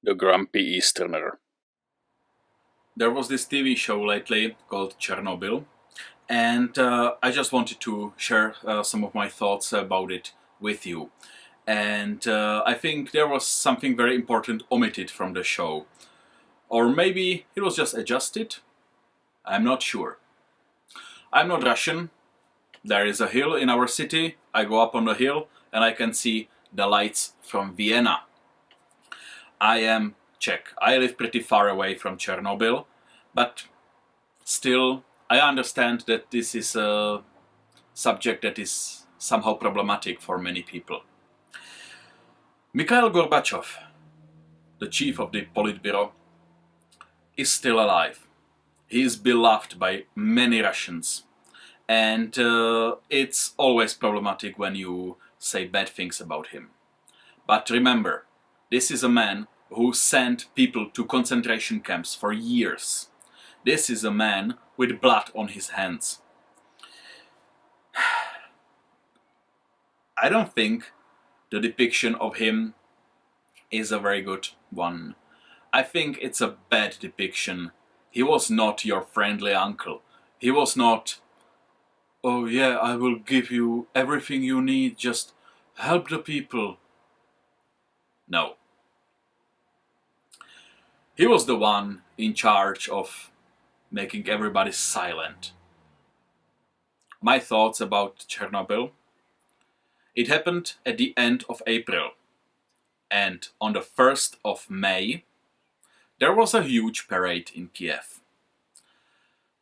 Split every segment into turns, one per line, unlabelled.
the grumpy Easterner.
There was this TV show lately called Chernobyl, and I just wanted to share some of my thoughts about it with you. And I think there was something very important omitted from the show. Or maybe it was just adjusted. I'm not sure. I'm not Russian. There is a hill in our city. I go up on the hill and I can see the lights from Vienna. I am Czech. I live pretty far away from Chernobyl, but still I understand that this is a subject that is somehow problematic for many people. Mikhail Gorbachev, the chief of the Politburo, is still alive. He is beloved by many Russians, and it's always problematic when you say bad things about him. But remember, this is a man who sent people to concentration camps for years. This is a man with blood on his hands. I don't think the depiction of him is a very good one. I think it's a bad depiction. He was not your friendly uncle. He was not, oh yeah, I will give you everything you need, just help the people. No. He was the one in charge of making everybody silent. My thoughts about Chernobyl. It happened at the end of April, and on the 1st of May there was a huge parade in Kiev.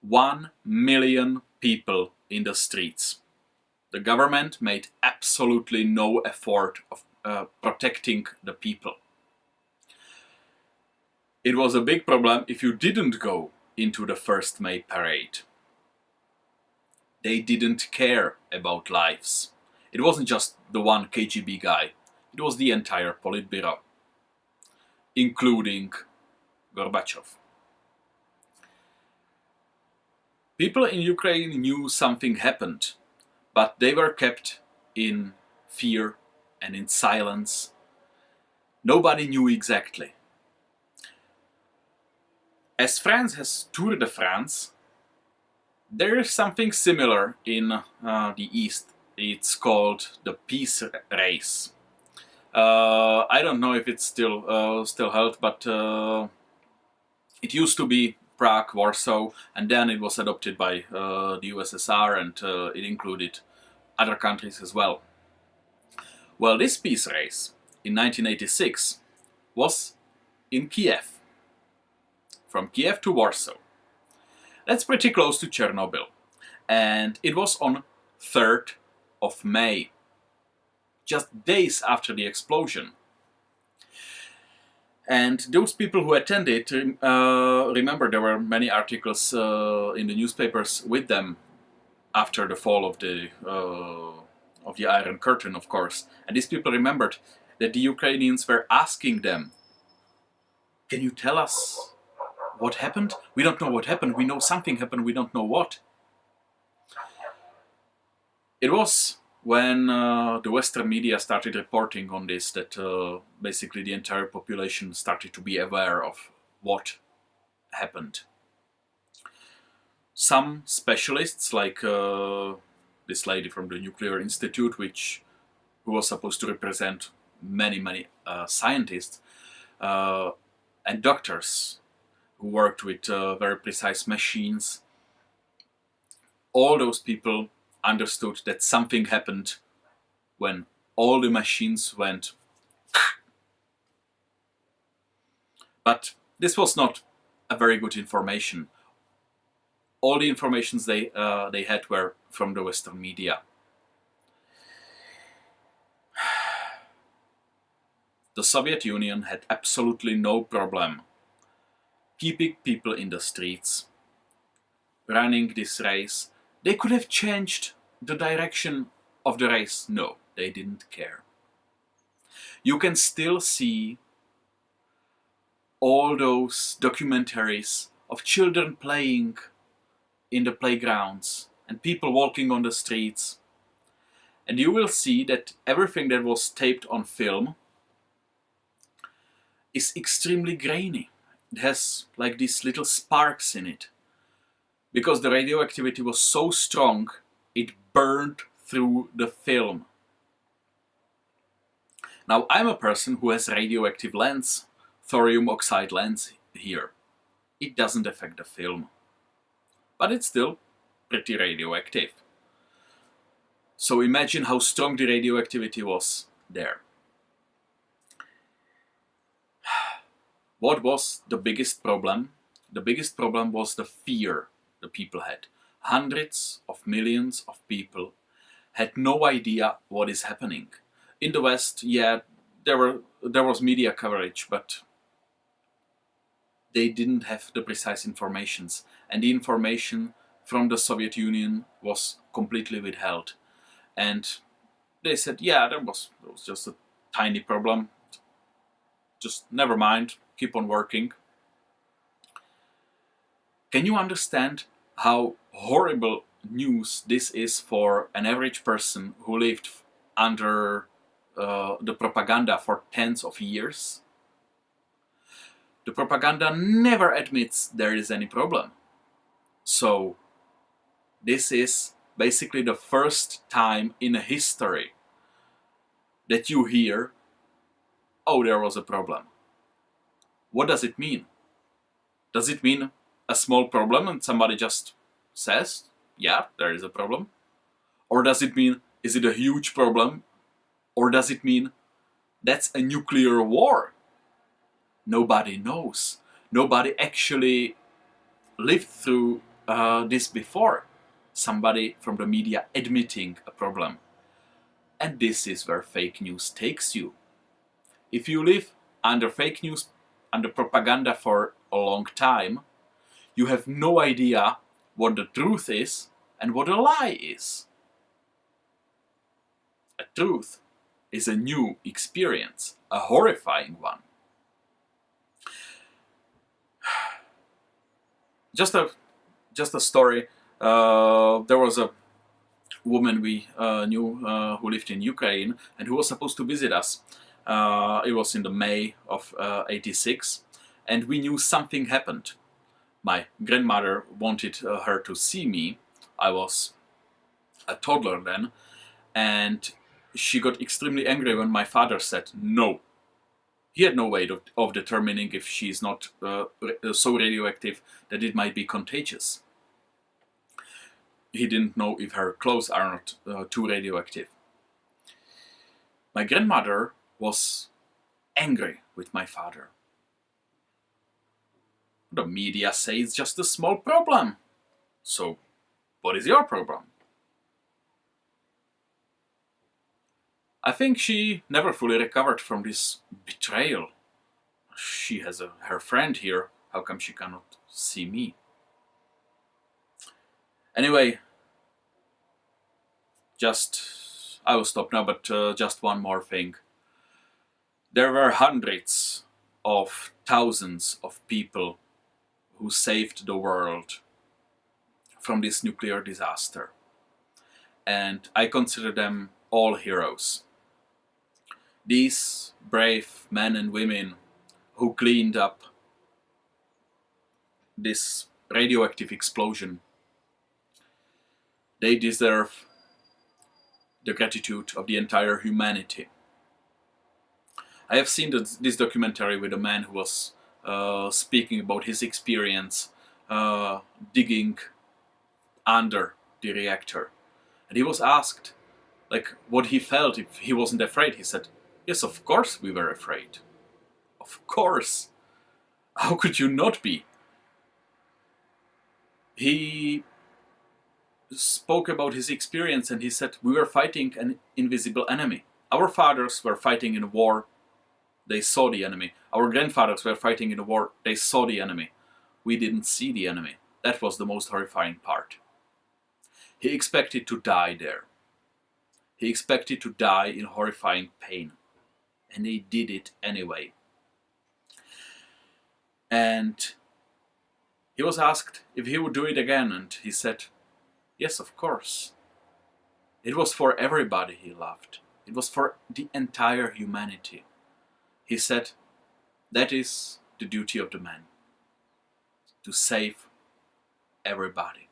1 million people in the streets. The government made absolutely no effort of protecting the people. It was a big problem if you didn't go into the 1st May parade. They didn't care about lives. It wasn't just the one KGB guy, it was the entire Politburo, including Gorbachev. People in Ukraine knew something happened, but they were kept in fear and in silence. Nobody knew exactly. As France has Tour de France, there is something similar in the East. It's called the Peace Race. I don't know if it's still held, but it used to be Prague, Warsaw, and then it was adopted by the USSR, and it included other countries as well. Well, this peace race in 1986 was in Kiev, from Kiev to Warsaw. That's pretty close to Chernobyl, and it was on 3rd of May, just days after the explosion. And those people who attended, remember there were many articles in the newspapers with them after the fall of the Iron Curtain, of course. And these people remembered that the Ukrainians were asking them, "Can you tell us what happened? We don't know what happened. We know something happened. We don't know what." It was when the Western media started reporting on this that basically the entire population started to be aware of what happened. Some specialists, like this lady from the Nuclear Institute, who was supposed to represent many scientists and doctors who worked with very precise machines, all those people understood that something happened when all the machines went. But this was not a very good information. All the informations they had were from the Western media. The Soviet Union had absolutely no problem keeping people in the streets, running this race. They could have changed the direction of the race. No, they didn't care. You can still see all those documentaries of children playing in the playgrounds and people walking on the streets. And you will see that everything that was taped on film is extremely grainy. It has like these little sparks in it. Because the radioactivity was so strong, it burned through the film. Now, I'm a person who has radioactive lens, thorium oxide lens here. It doesn't affect the film, but it's still pretty radioactive. So imagine how strong the radioactivity was there. What was the biggest problem? The biggest problem was the fear the people had. Hundreds of millions of people had no idea what is happening. In the West, yeah, there was media coverage, but they didn't have the precise informations, and the information from the Soviet Union was completely withheld. And they said, yeah, there was just a tiny problem. Just never mind, keep on working. Can you understand how horrible news this is for an average person who lived under the propaganda for tens of years? The propaganda never admits there is any problem. So this is basically the first time in history that you hear, oh, there was a problem. What does it mean? Does it mean a small problem and somebody just says, yeah, there is a problem? Or does it mean, is it a huge problem? Or does it mean that's a nuclear war? Nobody knows. Nobody actually lived through this before. Somebody from the media admitting a problem. And this is where fake news takes you. If you live under fake news, under propaganda for a long time, you have no idea what the truth is and what a lie is. A truth is a new experience, a horrifying one. Just a story. There was a woman we knew who lived in Ukraine and who was supposed to visit us. It was in the May of '86, and we knew something happened. My grandmother wanted her to see me. I was a toddler then, and she got extremely angry when my father said no. He had no way of determining if she's not so radioactive that it might be contagious. He didn't know if her clothes are not too radioactive. My grandmother was angry with my father. The media say it's just a small problem. So, what is your problem? I think she never fully recovered from this betrayal. She has her friend here. How come she cannot see me? Anyway, I will stop now, but just one more thing. There were hundreds of thousands of people who saved the world from this nuclear disaster. And I consider them all heroes. These brave men and women who cleaned up this radioactive explosion, they deserve the gratitude of the entire humanity. I have seen this documentary with a man who was speaking about his experience digging under the reactor. And he was asked what he felt if he wasn't afraid. He said, yes, of course we were afraid. Of course. How could you not be? He spoke about his experience and he said, we were fighting an invisible enemy. Our fathers were fighting in a war. They saw the enemy. Our grandfathers were fighting in a war. They saw the enemy. We didn't see the enemy. That was the most horrifying part. He expected to die there. He expected to die in horrifying pain. And he did it anyway. And he was asked if he would do it again, and he said, yes, of course. It was for everybody he loved. It was for the entire humanity. He said, That is the duty of the man, to save everybody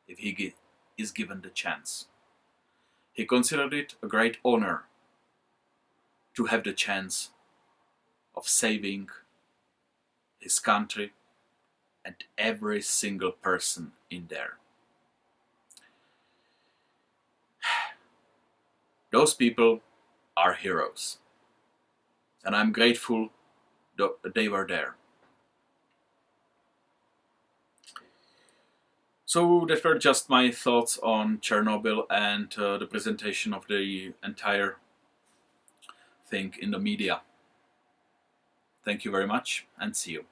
if he is given the chance. He considered it a great honor to have the chance of saving his country and every single person in there. Those people are heroes, and I'm grateful that they were there. So that were just my thoughts on Chernobyl and the presentation of the entire thing in the media. Thank you very much, and see you.